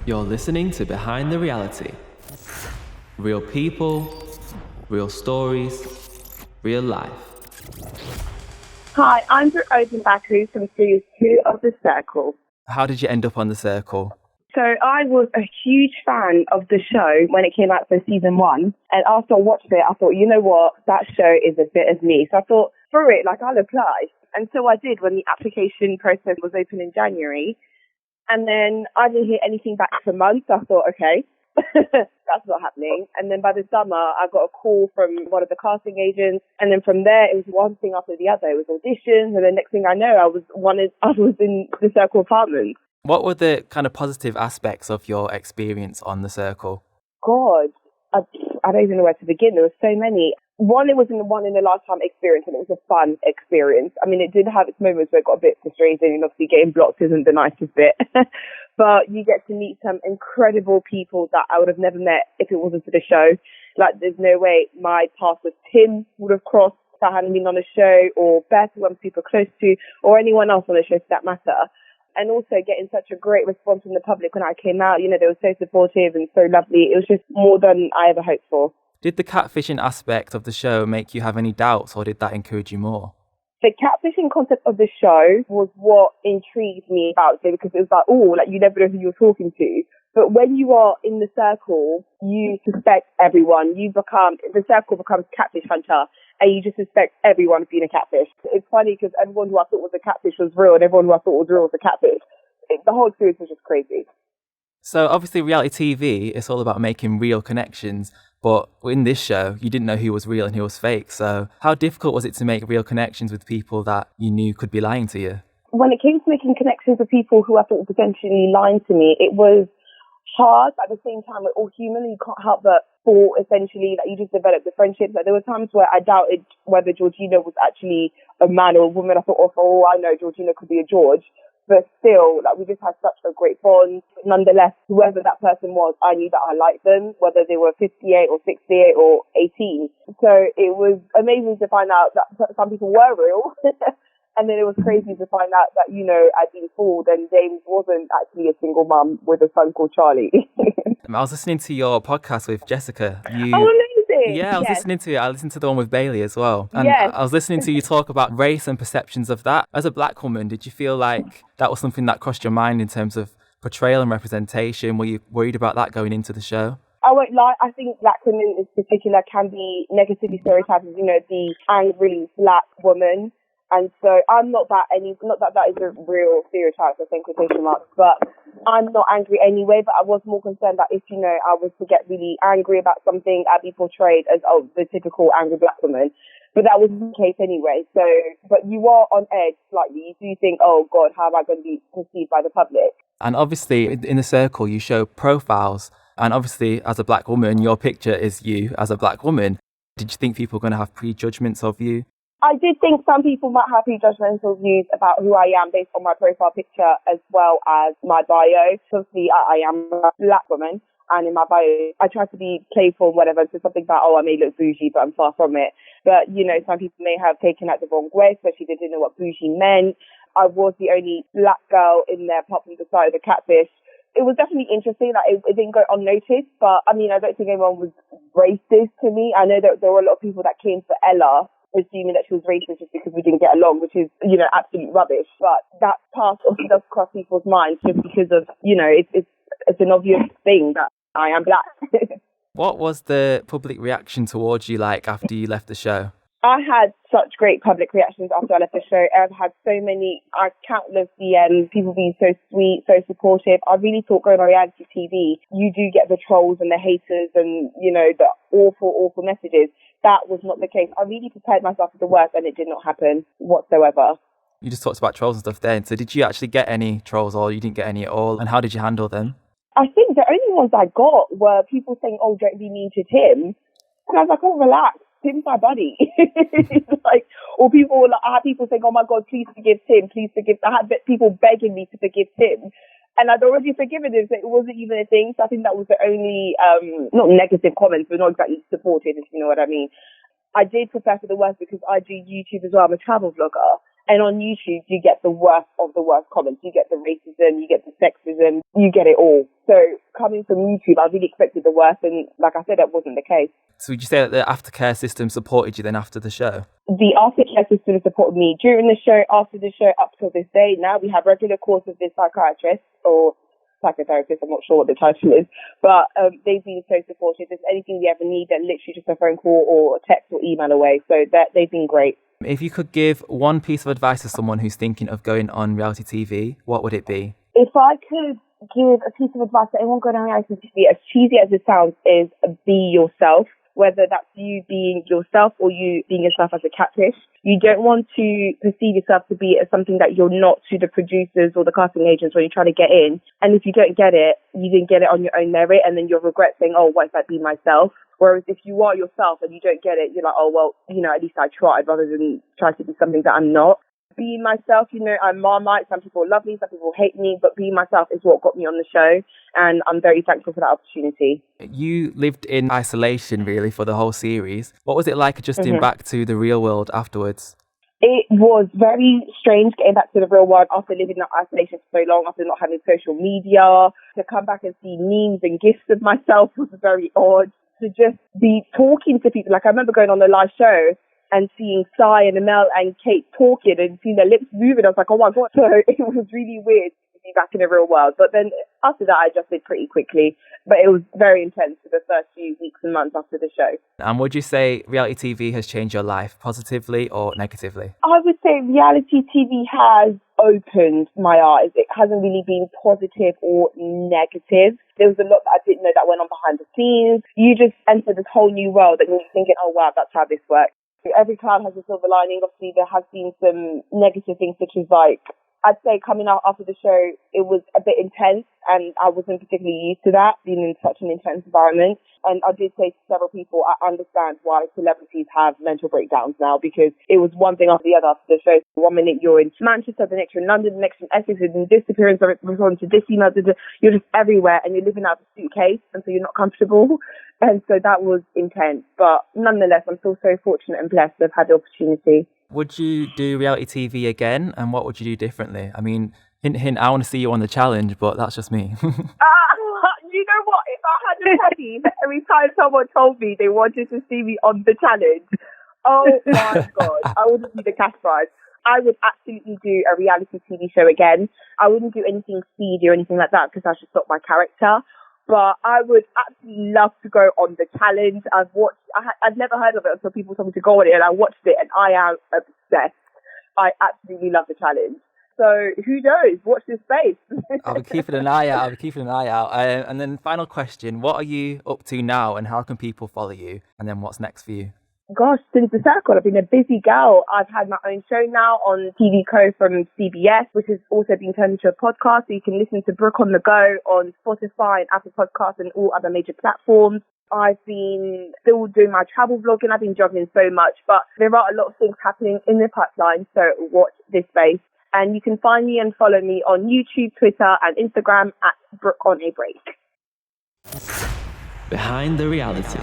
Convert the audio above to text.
You're listening to Behind the Reality. Real people, real stories, real life. Hi, I'm Brooke Odunbaku from Series 2 of The Circle. How did you end up on The Circle? So I was a huge fan of the show when it came out for season 1. And after I watched it, I thought, you know what, that show is a bit of me. So I thought, screw it, I'll apply. And so I did when the application process was open in January. And then I didn't hear anything back for months. I thought, okay, that's not happening. And then by the summer, I got a call from one of the casting agents. And then from there, it was one thing after the other. It was auditions. And the next thing I know, I was in the Circle apartment. What were the kind of positive aspects of your experience on The Circle? God, I don't even know where to begin. There were so many. One, it was a lifetime experience, and it was a fun experience. I mean, it did have its moments where it got a bit frustrating, and obviously getting blocked isn't the nicest bit. But you get to meet some incredible people that I would have never met if it wasn't for the show. There's no way my path with Tim would have crossed if I hadn't been on a show, or Beth, who I'm super close to, or anyone else on the show for that matter. And also getting such a great response from the public when I came out. You know, they were so supportive and so lovely. It was just more than I ever hoped for. Did the catfishing aspect of the show make you have any doubts, or did that encourage you more? The catfishing concept of the show was what intrigued me about it, because it was you never know who you're talking to. But when you are in the circle, you suspect everyone. The circle becomes catfish hunter, and you just suspect everyone of being a catfish. It's funny because everyone who I thought was a catfish was real, and everyone who I thought was real was a catfish. The whole experience was just crazy. So obviously reality TV is all about making real connections, but in this show, you didn't know who was real and who was fake. So how difficult was it to make real connections with people that you knew could be lying to you? When it came to making connections with people who I thought were potentially lying to me, it was hard. But at the same time, we're all human, and you can't help but fall, essentially, that you just develop the friendships. There were times where I doubted whether Georgina was actually a man or a woman. I thought, for all I know, Georgina could be a George. But still, we just had such a great bond. Nonetheless, whoever that person was, I knew that I liked them, whether they were 58 or 68 or 18. So it was amazing to find out that some people were real. And then it was crazy to find out that, I'd been fooled, and James wasn't actually a single mum with a son called Charlie. I was listening to your podcast with Jessica. Oh, amazing. Yeah, I was listening to it. I listened to the one with Bailey as well. And yes. I was listening to you talk about race and perceptions of that. As a black woman, did you feel like that was something that crossed your mind in terms of portrayal and representation? Were you worried about that going into the show? I won't lie, I think black women in particular can be negatively stereotyped as, the angry black woman. And so I'm not that is a real stereotype, I think, quotation marks, but I'm not angry anyway. But I was more concerned that if, I was to get really angry about something, I'd be portrayed as, the typical angry black woman. But that was the case anyway. So, but you are on edge slightly. You do think, oh God, how am I going to be perceived by the public? And obviously in The Circle, you show profiles. And obviously as a black woman, your picture is you as a black woman. Did you think people were going to have prejudgments of you? I did think some people might have prejudgmental views about who I am based on my profile picture as well as my bio. So obviously, I am a black woman, and in my bio, I try to be playful, whatever. So something about, I may look bougie, but I'm far from it. But, some people may have taken that the wrong way, especially they didn't know what bougie meant. I was the only black girl in there, apart from the side of the catfish. It was definitely interesting that it didn't go unnoticed, but I don't think anyone was racist to me. I know that there were a lot of people that came for Ella, assuming that she was racist just because we didn't get along, which is, absolute rubbish. But that part also does cross people's minds just because of, it's an obvious thing that I am black. What was the public reaction towards you like after you left the show? I had such great public reactions after I left the show. I've had countless DMs, people being so sweet, so supportive. I really thought going on reality TV, you do get the trolls and the haters and, the awful messages. That was not the case. I really prepared myself for the worst, and it did not happen whatsoever. You just talked about trolls and stuff there. So did you actually get any trolls, or you didn't get any at all? And how did you handle them? I think the only ones I got were people saying, oh, don't be mean to Tim. And I was like, oh, relax. Tim's my buddy. Or I had people saying, oh my God, please forgive Tim, please forgive. I had people begging me to forgive Tim. And I'd already forgiven him, so it wasn't even a thing. So I think that was the only, not negative comments, but not exactly supportive, if you know what I mean. I did prepare for the worst because I do YouTube as well. I'm a travel vlogger. And on YouTube, you get the worst of the worst comments. You get the racism, you get the sexism, you get it all. So coming from YouTube, I really expected the worst, and like I said, that wasn't the case. So would you say that the aftercare system supported you then after the show? The aftercare system supported me during the show, after the show, up till this day. Now we have regular courses with psychiatrists or psychotherapists, I'm not sure what the title is, but they've been so supportive. If there's anything we ever need, they're literally just a phone call or a text or email away. So that they've been great. If you could give one piece of advice to someone who's thinking of going on reality TV, what would it be? If I could give a piece of advice to anyone going on reality TV, as cheesy as it sounds, is be yourself. Whether that's you being yourself or you being yourself as a catfish. You don't want to perceive yourself to be as something that you're not to the producers or the casting agents when you're trying to get in. And if you don't get it, you didn't get it on your own merit, and then you'll regret saying, oh, what if I be myself? Whereas if you are yourself and you don't get it, you're like, oh, well, at least I tried, rather than try to be something that I'm not. Being myself, I'm Marmite. Some people love me, some people hate me, but being myself is what got me on the show, and I'm very thankful for that opportunity. You lived in isolation, really, for the whole series. What was it like adjusting back to the real world afterwards? It was very strange getting back to the real world after living in isolation for so long, after not having social media. To come back and see memes and gifs of myself was very odd. To just be talking to people. Like, I remember going on the live show and seeing Sai and Amel and Kate talking and seeing their lips moving. I was like, oh my God. So it was really weird to be back in the real world. But then after that, I adjusted pretty quickly. But it was very intense for the first few weeks and months after the show. And would you say reality TV has changed your life positively or negatively? I would say reality TV has opened my eyes. It hasn't really been positive or negative. There was a lot that I didn't know that went on behind the scenes. You just enter this whole new world and you're thinking, oh wow, that's how this works. Every cloud has a silver lining. Obviously, there has been some negative things, such as I'd say coming out after the show, it was a bit intense, and I wasn't particularly used to that, being in such an intense environment. And I did say to several people, I understand why celebrities have mental breakdowns now, because it was one thing after the other after the show. 1 minute you're in Manchester, the next you're in London, the next you're in Essex, and then this appearance, responding to this email, you're just everywhere, and you're living out of a suitcase, and so you're not comfortable. And so that was intense. But nonetheless, I'm still so fortunate and blessed to have had the opportunity. Would you do reality TV again, and what would you do differently? I mean, hint, hint, I want to see you on The Challenge, but that's just me. You know what? If I had a penny every time someone told me they wanted to see me on The Challenge, oh my God, I wouldn't be the cash prize. I would absolutely do a reality TV show again. I wouldn't do anything seedy or anything like that because I should stop my character. But I would absolutely love to go on The Challenge. I'd never heard of it until people told me to go on it, and I watched it, and I am obsessed. I absolutely love The Challenge. So who knows? Watch this space. I'll be keeping an eye out. And then final question, what are you up to now, and how can people follow you? And then what's next for you? Gosh, since the circle, I've been a busy girl. I've had my own show now on TV Co from CBS, which has also been turned into a podcast. So you can listen to Brooke on the Go on Spotify and Apple Podcasts and all other major platforms. I've been still doing my travel vlogging. I've been juggling so much, but there are a lot of things happening in the pipeline. So watch this space. And you can find me and follow me on YouTube, Twitter and Instagram at Brooke on a Break. Behind the reality.